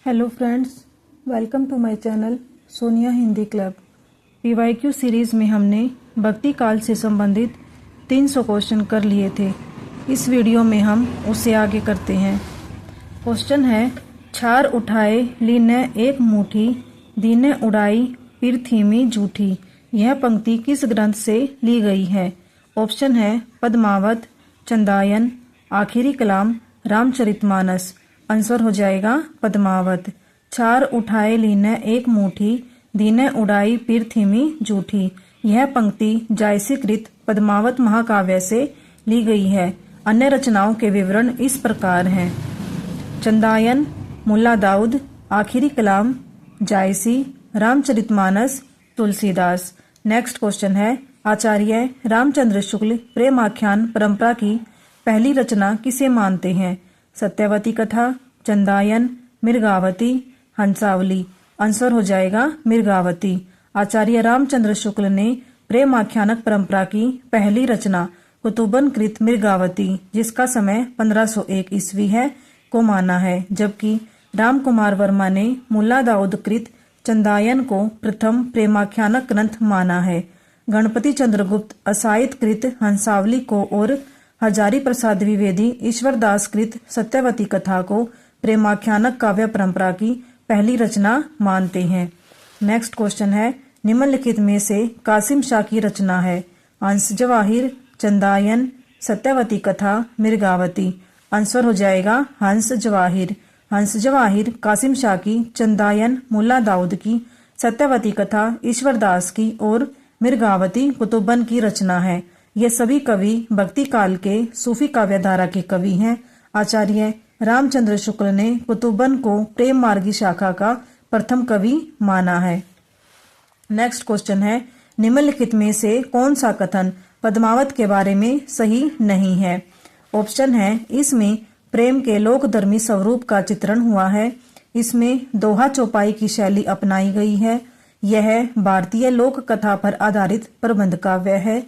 Hello friends, welcome to my channel Sonia Hindi club. PYQ series में हमने भक्ति काल से संबंधित 300 क्वेश्चन कर लिए थे। इस वीडियो में हम उसे आगे करते हैं। क्वेश्चन है, छार उठाए लीने एक मुट्ठी, दीने उड़ाई फिर थीमी जूठी। यह पंक्ति किस ग्रंथ से ली गई है? ऑप्शन है पद्मावत, चंदायन, आखिरी कलाम, रामचरितमानस। आंसर हो जाएगा पद्मावत। छार उठाए लीने एक मुट्ठी, दीने उड़ाई फिर थीमी जूठी। यह पंक्ति जायसी कृत पद्मावत महाकाव्य से ली गई है। अन्य रचनाओं के विवरण इस प्रकार हैं। चंदायन, मुल्ला दाऊद, आखिरी कलाम, जायसी, रामचरितमानस, तुलसीदास। नेक्स्ट क्वेश्चन है, आचार्य रामचंद्र शुक्ल प्रेमाख्यान परंपरा की पहली रचना किसे मानते हैं? सत्यवती कथा, चंदायन, मृगावती, हंसावली। आंसर हो जाएगा मृगावती। आचार्य रामचंद्र शुक्ल ने प्रेमाख्यानक परंपरा की पहली रचना कुतुबन कृत मृगावती, जिसका समय 1501 ईस्वी है, को माना है, जबकि राम कुमार वर्मा ने मुल्ला दाऊद कृत चंदायन को प्रथम प्रेमाख्यानक ग्रंथ माना है। गणपति चंद्रगुप्त असायत कृत हंसावली को और हजारी प्रसाद द्विवेदी ईश्वरदास कृत सत्यवती कथा को प्रेमाख्यानक काव्य परंपरा की पहली रचना मानते हैं। नेक्स्ट क्वेश्चन है, निम्नलिखित में से कासिम शाह की रचना है? हंस जवाहिर, चंदायन, सत्यवती कथा, मृगावती। आंसर हो जाएगा हंस जवाहिर। हंस जवाहिर कासिम शाह की, चंदायन मुल्ला दाऊद की, सत्यवती कथा ईश्वरदास की और मृगावती कुतुबन की रचना है। ये सभी कवि भक्ति काल के सूफी काव्यधारा के कवि हैं। आचार्य रामचंद्र शुक्ल ने कुतुबन को प्रेम मार्गी शाखा का प्रथम कवि माना है। नेक्स्ट क्वेश्चन है, निम्नलिखित में से कौन सा कथन पद्मावत के बारे में सही नहीं है? ऑप्शन है, इसमें प्रेम के लोकधर्मी स्वरूप का चित्रण हुआ है, इसमें दोहा चौपाई की शैली अपनाई गई है, यह भारतीय लोक कथा पर आधारित प्रबंध काव्य है,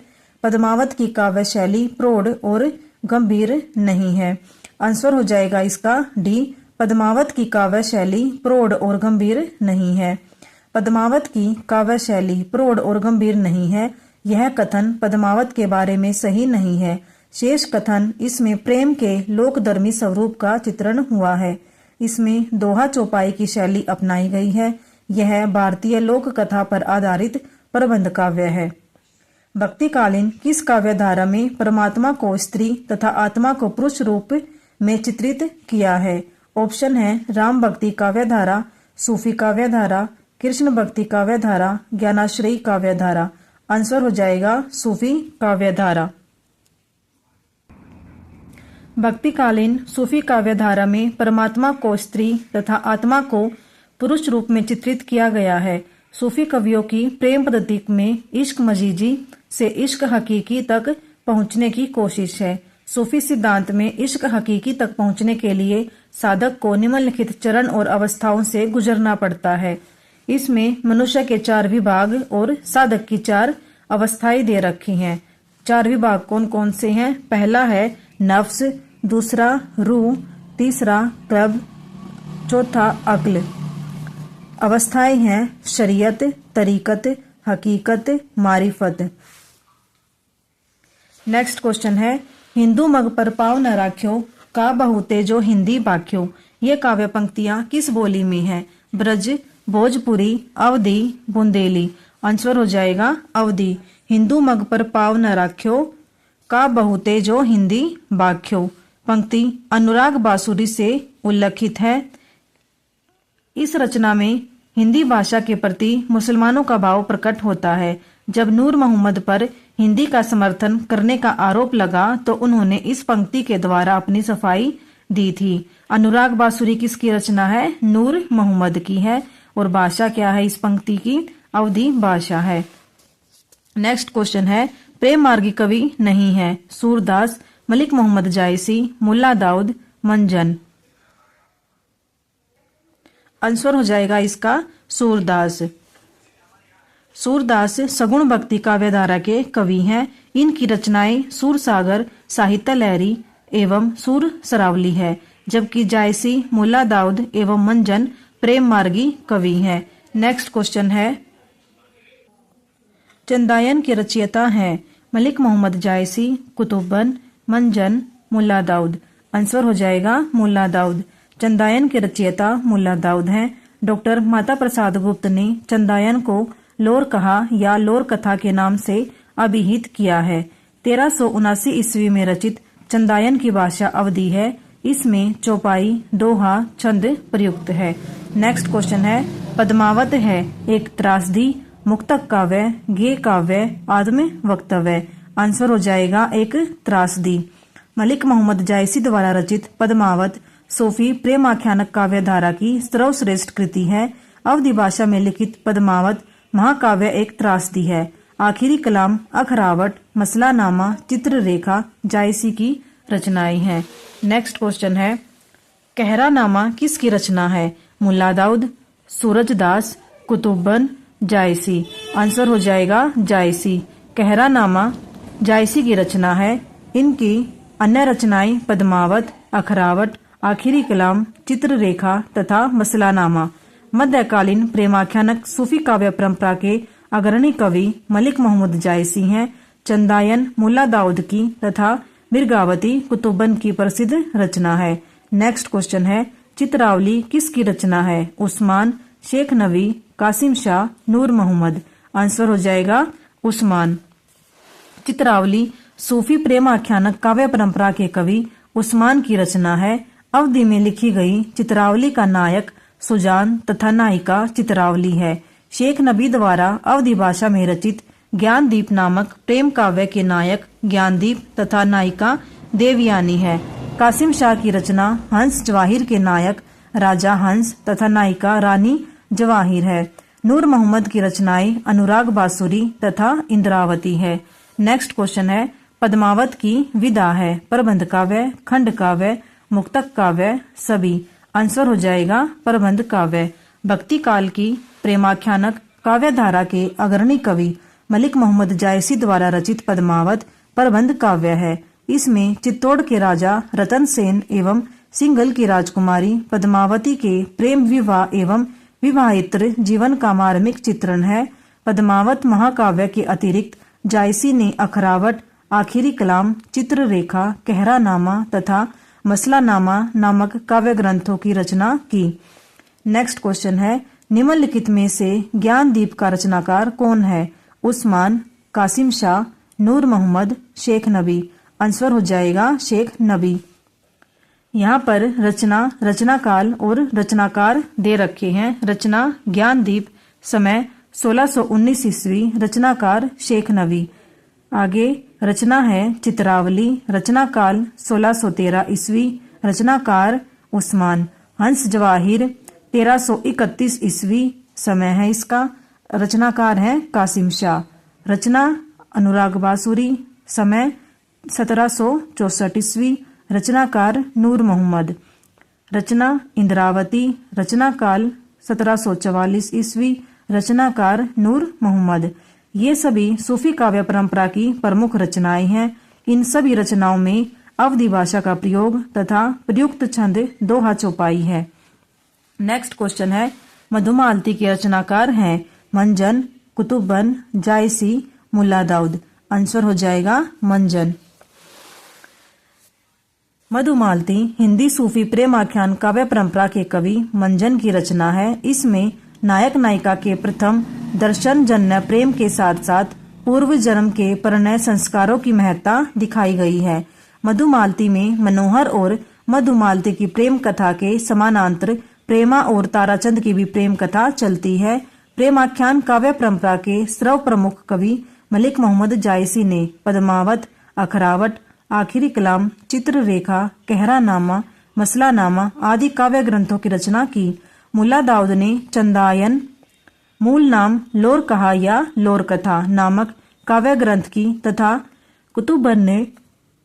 पद्मावत की काव्य शैली प्रौढ़ और गंभीर नहीं है। आंसर हो जाएगा इसका डी, पद्मावत की काव्य शैली प्रौढ़ और गंभीर नहीं है। पद्मावत की काव्य शैली प्रौढ़ और गंभीर नहीं है, यह कथन पद्मावत के बारे में सही नहीं है। शेष कथन, इसमें प्रेम के लोकधर्मी स्वरूप का चित्रण हुआ है, इसमें दोहा चौपाई की शैली अपनाई गई है, यह भारतीय लोक कथा पर आधारित प्रबंध काव्य है। भक्तिकालीन किस काव्यधारा में परमात्मा को स्त्री तथा आत्मा को पुरुष रूप में चित्रित किया है? ऑप्शन है राम भक्ति काव्यधारा, सूफी काव्यधारा, कृष्ण भक्ति काव्यधारा, ज्ञानाश्रयी काव्यधारा। आंसर हो जाएगा सूफी काव्यधारा। भक्तिकालीन सूफी काव्यधारा में परमात्मा को स्त्री तथा आत्मा को पुरुष रूप में चित्रित किया गया है। सूफी कवियों की प्रेम पद्धति में इश्क मजीजी से इश्क हकीकी तक पहुंचने की कोशिश है। सूफी सिद्धांत में इश्क हकीकी तक पहुंचने के लिए साधक को निम्नलिखित चरण और अवस्थाओं से गुजरना पड़ता है। इसमें मनुष्य के 4 विभाग और साधक की 4 अवस्थाएं दे रखी हैं। 4 विभाग कौन कौन से हैं? पहला है नफ्स, दूसरा रूह, तीसरा कल्ब, चौथा अक्ल। अवस्थाएं हैं शरीयत, तरीकत, हकीकत, मारिफत। नेक्स्ट क्वेश्चन है, हिंदू मग पर पाव न राख्यो, का बहुते जो हिंदी बाख्यो। ये काव्य पंक्तियां किस बोली में है? ब्रज, भोजपुरी, अवधी, बुंदेली। आंसर हो जाएगा अवधी। हिंदू मग पर पाव न राख्यो, का बहुते जो हिंदी बाख्यो। पंक्ति अनुराग बासुरी से उल्लिखित है। इस रचना में हिंदी भाषा के प्रति मुसलमानों का भाव प्रकट होता है। जब नूर मोहम्मद पर हिंदी का समर्थन करने का आरोप लगा तो उन्होंने इस पंक्ति के द्वारा अपनी सफाई दी थी। अनुराग बासुरी किसकी रचना है? नूर मोहम्मद की है। और भाषा क्या है इस पंक्ति की? अवधी भाषा है। नेक्स्ट क्वेश्चन है, प्रेम मार्गी कवि नहीं है? सूरदास, मलिक मोहम्मद जायसी, मुल्ला दाऊद, मंजन। आंसर हो जाएगा इसका सूरदास। सूरदास सगुण भक्ति काव्यधारा के कवि हैं। इनकी रचनाएं सूरसागर, साहित्य लहरी एवं सूर सरावली है, जबकि जायसी, मुल्ला दाऊद एवं मंजन प्रेम मार्गी कवि हैं। नेक्स्ट क्वेश्चन है, चंदायन के रचयिता हैं मलिक मोहम्मद जायसी, कुतुबन, मंजन, मुल्ला दाऊद। आंसर हो जाएगा मुल्ला दाऊद। चंदायन के रचयिता मुल्ला दाऊद हैं। डॉक्टर माता प्रसाद गुप्त ने चंदायन को लोर कहा या लोर कथा के नाम से अभिहित किया है। 1379 ईस्वी में रचित चंदायन की भाषा अवधी है। इसमें चौपाई, दोहा, छंद प्रयुक्त है। नेक्स्ट क्वेश्चन है, पद्मावत है एक त्रासदी, मुक्तक काव्य, गेय काव्य, आत्म वक्तव्य। आंसर हो जाएगा एक त्रासदी। मलिक मोहम्मद जायसी द्वारा रचित पद्मावत सूफी प्रेम आख्यानक काव्य धारा की सर्वश्रेष्ठ कृति है। अवधी भाषा में लिखित पद्मावत महाकाव्य एक त्रासदी है। आखिरी कलाम, अखरावट, मसलानामा, चित्ररेखा जायसी की रचनाएं हैं। नेक्स्ट क्वेश्चन है, कहरानामा किसकी रचना है? मुल्ला दाऊद, सूरजदास, कुतुबन, जायसी। आंसर हो जाएगा जायसी। कहरानामा जायसी की रचना है। इनकी अन्य रचनाएं पद्मावत, अखरावट, आखिरी कलाम, चित्ररेखा तथा मसलानामा। मध्यकालीन प्रेमाख्यानक सूफी काव्य परंपरा के अग्रणी कवि मलिक मोहम्मद जायसी हैं। चंदायन मुल्ला दाऊद की तथा मिर्गावती कुतुबन की प्रसिद्ध रचना है। नेक्स्ट क्वेश्चन है, चित्रावली किसकी रचना है? उस्मान, शेख नबी, कासिम शाह, नूर मोहम्मद। आंसर हो जाएगा उस्मान। चित्रावली सूफी प्रेम आख्यानक काव्य परंपरा के कवि उस्मान की रचना है। अवधी में लिखी गई चित्रावली का नायक सुजान तथा नायिका चित्रावली है। शेख नबी द्वारा अवधी भाषा में रचित ज्ञानदीप नामक प्रेम काव्य के नायक ज्ञानदीप तथा नायिका देवयानी है। कासिम शाह की रचना हंस जवाहिर के नायक राजा हंस तथा नायिका रानी जवाहिर है। नूर मोहम्मद की रचनाएं अनुराग बासुरी तथा इंद्रावती है। नेक्स्ट क्वेश्चन है, पद्मावत की विधा है प्रबंध काव्य, खंड काव्य, मुक्तक काव्य, सभी। आंसर हो जाएगा प्रबंध काव्य। भक्ति काल की प्रेमाख्यानक काव्य धारा के अग्रणी कवि मलिक मोहम्मद जायसी द्वारा रचित पद्मावत प्रबंध काव्य है। इसमें चित्तौड़ के राजा रतन सेन एवं सिंघल की राजकुमारी पद्मावती के प्रेम विवाह एवं विवाहेतर जीवन का मार्मिक चित्रण है। पद्मावत महाकाव्य के अतिरिक्त जायसी ने अखरावट, आखिरी कलाम, चित्ररेखा, कहरानामा तथा मसलानामा नामक काव्य ग्रंथों की रचना की। नेक्स्ट क्वेश्चन है, निम्नलिखित में से ज्ञानदीप का रचनाकार कौन है? उस्मान, कासिम शाह, नूर मोहम्मद, शेख नबी। आंसर हो जाएगा शेख नबी। यहाँ पर रचना, रचनाकाल और रचनाकार दे रखे हैं। रचना ज्ञानदीप, समय 1619 ईस्वी, रचनाकार शेख नबी। आगे रचना है चित्रावली, रचनाकाल 1613 ईस्वी, रचनाकार उस्मान। हंस जवाहिर 1331 ईस्वी, समय है इसका, रचनाकार है कासिम शाह। रचना अनुराग बासुरी, समय 1764 ईस्वी, रचनाकार नूर मोहम्मद। रचना इंद्रावती, रचनाकाल 1744 ईस्वी, रचनाकार नूर मोहम्मद। ये सभी सूफी काव्य परंपरा की प्रमुख रचनाएं हैं। इन सभी रचनाओं में अवधी भाषा का प्रयोग तथा प्रयुक्त छंद दोहा चौपाई है। नेक्स्ट क्वेश्चन है, मधुमालती के रचनाकार हैं मंजन, कुतुबन, जायसी, मुल्ला दाऊद। आंसर हो जाएगा मंजन। मधुमालती हिंदी सूफी प्रेम आख्यान काव्य परंपरा के कवि मंजन की रचना है। इसमें नायक नायिका के प्रथम दर्शन जन्य प्रेम के साथ साथ पूर्व जन्म के परिणय संस्कारों की महत्ता दिखाई गई है। मधुमालती में मनोहर और मधुमालती की प्रेम कथा के समानांतर प्रेमा और ताराचंद की भी प्रेम कथा चलती है। प्रेमाख्यान काव्य परंपरा के सर्व प्रमुख कवि मलिक मोहम्मद जायसी ने पद्मावत, अखरावट, आखिरी कलाम, चित्ररेखा, कहरानामा, मसलानामा आदि काव्य ग्रंथों की रचना की। मुल्ला दाऊद ने चंदायन, मूल नाम लोर कहा या लोर कथा नामक काव्य ग्रंथ की तथा कुतुबन ने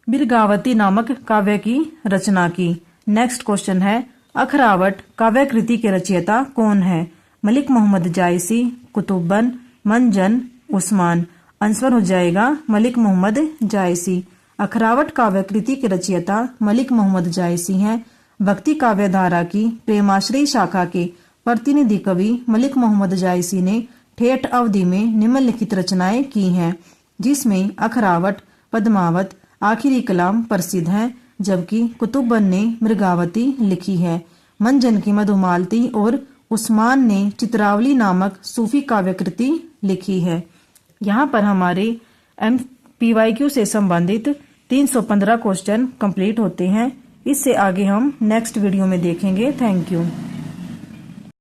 मिर्गावती नामक काव्य की रचना की। नेक्स्ट क्वेश्चन है, अखरावट काव्य कृति के रचयिता कौन है? मलिक मोहम्मद जायसी, कुतुबन, मंजन, उस्मान। आंसर हो जाएगा मलिक मोहम्मद जायसी। अखरावट काव्य कृति के रचयिता मलिक मोहम्मद जायसी हैं। भक्ति काव्य धारा की प्रेमाश्रयी शाखा के प्रतिनिधि कवि मलिक मोहम्मद जायसी ने ठेठ अवधि में निम्नलिखित रचनाएं की हैं, जिसमें अखरावट, पद्मावत, आखिरी कलाम प्रसिद्ध हैं, जबकि कुतुबन ने मृगावती लिखी है। मंजन की मधुमालती और उस्मान ने चित्रावली नामक सूफी काव्यकृति लिखी है। यहाँ पर हमारे PYQ से संबंधित 315 क्वेश्चन कंप्लीट होते हैं। इससे आगे हम नेक्स्ट वीडियो में देखेंगे। Thank you.